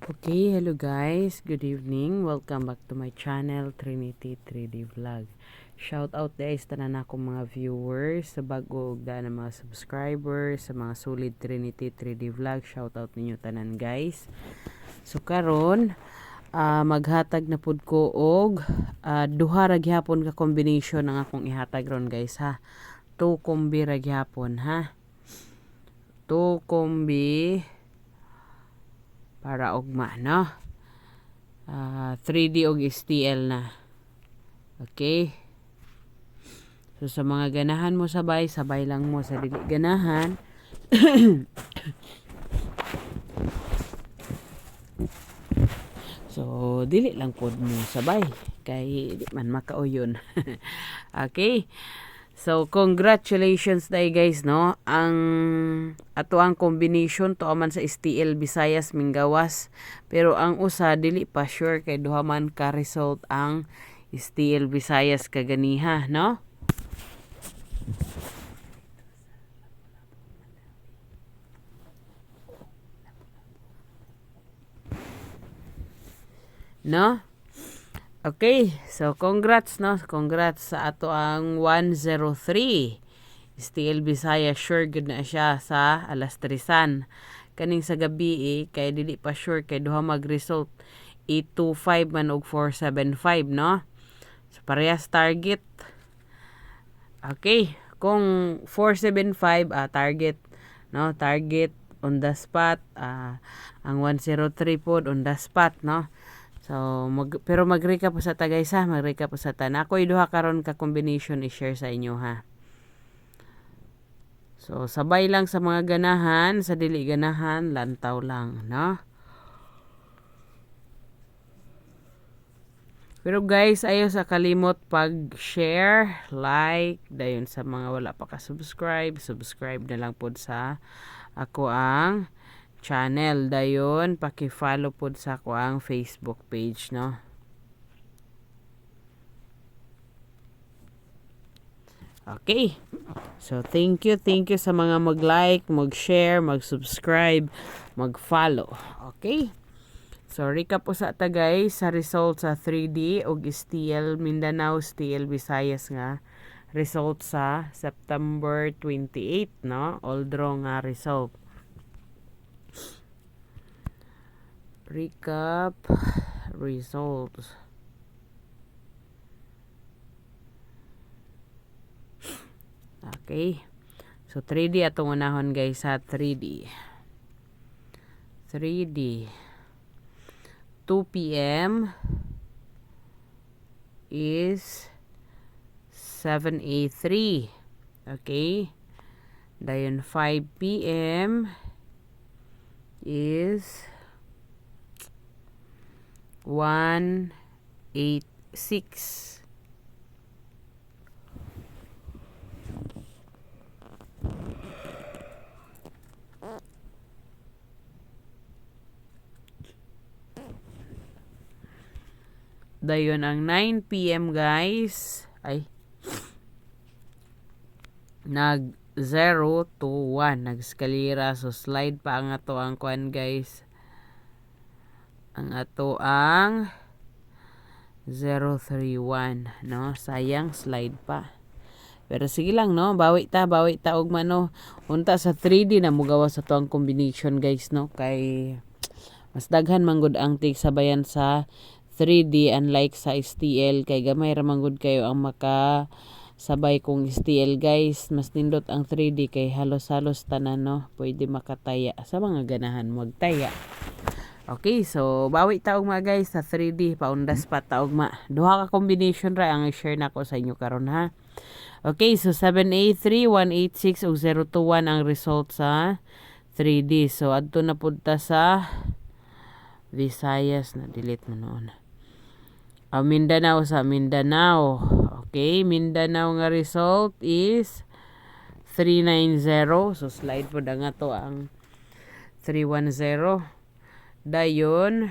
Okay, hello guys. Good evening. Welcome back to my channel, Trinity 3D Vlog. Shout out guys tanan ako mga viewers, sa bago ug na mga subscribers, sa mga solid Trinity 3D Vlog. Shout out ninyo tanan guys. So karon, maghatag na pud ko og duha ra gyapon ka combination ang akong ihatag ron guys ha. 2 kombi ra gyapon ha. 2 kombi para ugma no. 3D og STL na. Okay? So sa mga ganahan mo sabay lang mo, sa dili ganahan. So dili lang pod mo sabay kay di man makauyon. Okay? So congratulations day guys no. Ang ato ang combination to man sa STL Visayas Mingawas, pero ang usa dili pa sure kay duha man ka result ang STL Visayas kaganiha no. No? Okay, so congrats no. Congrats sa ato ang 103. STL Visayas sure good na siya sa alas 3 kaning sa gabi kay dili pa sure kay duha mag-result 825 man og 475 no. So parehas target. Okay, kung 475 target no, target on the spot, ang 103 pod on the spot no. So pero mag-recap sa ta guys ha, mag-recap sa ta. Ako duha karon ka combination i-share sa inyo ha. So sabay lang sa mga ganahan, sa dili ganahan lantaw lang no. Pero guys, ayaw sa kalimot pag-share, like, dayon sa mga wala pa ka-subscribe, subscribe na lang pod sa ako ang channel. Dayon, paki-follow pod sa ako ang Facebook page, no? Okay. So, thank you sa mga mag-like, mag-share, mag-subscribe, mag-follow. Okay? So, recap po sa ta guys sa result sa 3D og STL Mindanao, STL Visayas nga result sa September 28, no? All draw nga result. Recap results. Okay. So 3D atong unahon guys sa 3D. 2 p.m. is 7A3. Okay. Dayon 5 p.m. is 186. Dayon ang 9 p.m. guys ay nag 0 to 1 nagskalira, so slide pa ang ato ang kuan guys, ang ato ang 031 no, sayang slide pa, pero sige lang no, bawi ta og mano unta sa 3D na mo gawa sa to ang combination guys no, kay mas daghan man gud ang tig sabayan sa 3D unlike sa STL, kay gamay ra man gud kayo ang maka sabay kong STL guys. Mas nindot ang 3D kay halos-halos tanan no, pwede makataya sa mga ganahan magtaya. Okay, so bawi taog mga guys sa 3D paundas pa taog ma. Duha ka combination ra ang i-share nako sa inyo karon ha. Okay, so 7A3, 186 ug 021 ang result sa 3D. So adto na pud ta sa Visayas, na delete mo noon. Mindanao sa Mindanao. Okay, Mindanao nga result is 390. So slide po na nga to ang 310. Dayon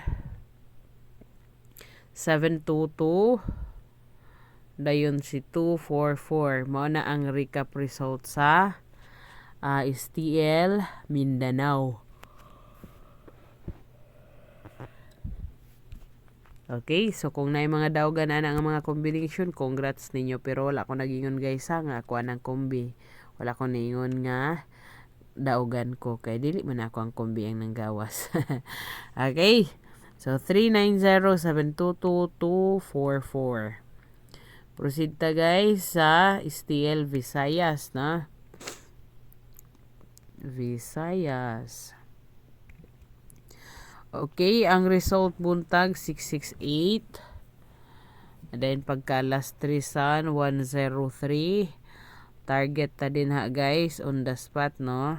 722. Dayon si 244. Mao na ang recap result sa STL Mindanao. Okay, so kung naay mga dawgan ana nga mga combination, congrats ninyo. Pero wala ko nagingon guys ha, nga ako anang kombi. Wala ko naingon nga daugan ko kay dili man ako ang kombi ang nanggawas. Okay, so 390722244. Proceed ta guys sa STL Visayas na. Visayas. Okay, ang result buntag 668. And then pagka last 3 sun 103. Target ta din ha guys on the spot no.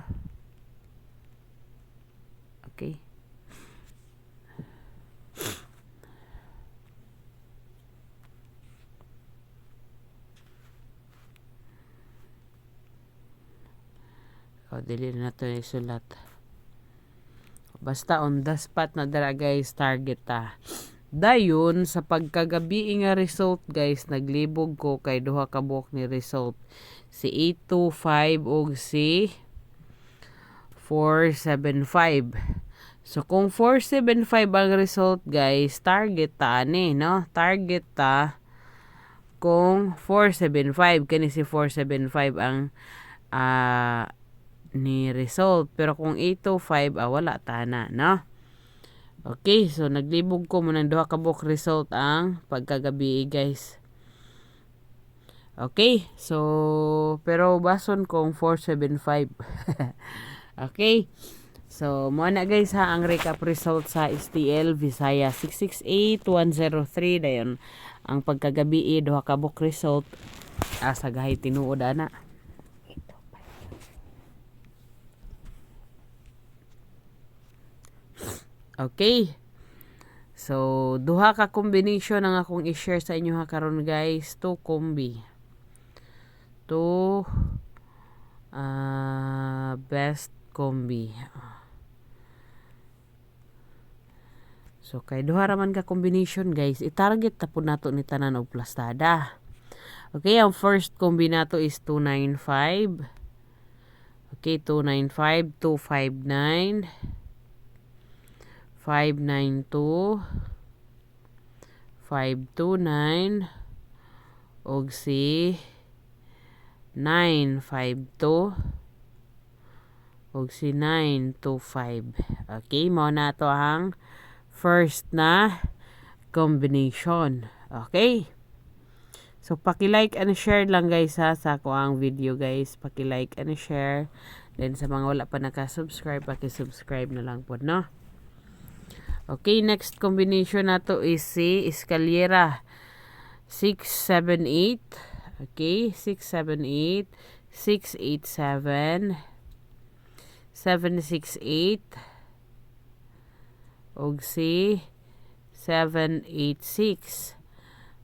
Okay. Dili na to isulat. Basta on the spot na dara guys, target ta. Dayon sa pagkagabi nga result guys, naglibog ko kay duha ka buok ni result. Si 825 ug si 475. So kung 475 ang result guys, target ta ani no? Target ta kung 475 kani si 475 ang ni result. Pero kung 825 wala ta na no. Okay, so naglibog ko mo ng duha ka buok result ang pagkagabi guys. Okay, so pero bason kong 475. Okay, so mo na guys ha ang recap result sa STL Visayas 668103 dayon ang pagkagabi duha ka buok result sa gahay tinuod ana. Okay. So, duha ka combination ang akong i-share sa inyo ha karon guys. 2 kombi. 2 best kombi. So, kay duha raman ka combination guys. I-target ta po nato ni tanan og plastada. Okay, ang first kombi nato is 295. Okay, 295, 259. 592 529 og si 952 og si 925. Okay, mo na to ang first na combination. Okay, so paki-like and share lang guys ha sa ako ang video guys. Paki-like and share. Then sa mga wala pa naka-subscribe, paki-subscribe na lang po no. Okay, next combination nato is si Escalera 678. Okay, 678, 687, 768 og si 786.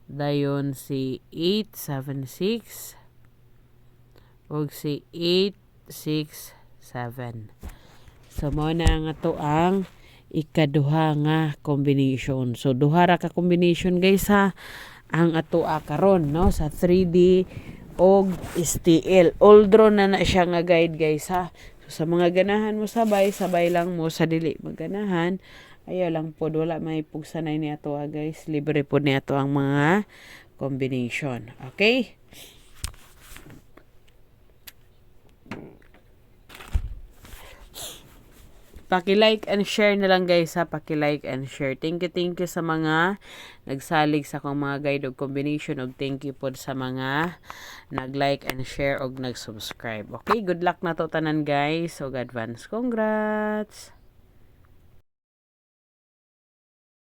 Dayon si 876 og si 867. So mo na nga to ang ikaduha nga combination. So duha ra ka combination guys ha ang atoa karon no sa 3D og STL. Although na siya nga guide guys ha. So sa mga ganahan mo sabay lang mo, sa dili magganahan ayaw lang pod wala may pugsanay ni atoa guys. Libre pod ni ato ang mga combination. Okay? Paki-like and share na lang guys ha. Paki-like and share. Thank you sa mga nagsalig sa akong mga guide og combination og thank you pod sa mga nag-like and share og nag-subscribe. Okay, good luck na to tanan guys. So advance congrats.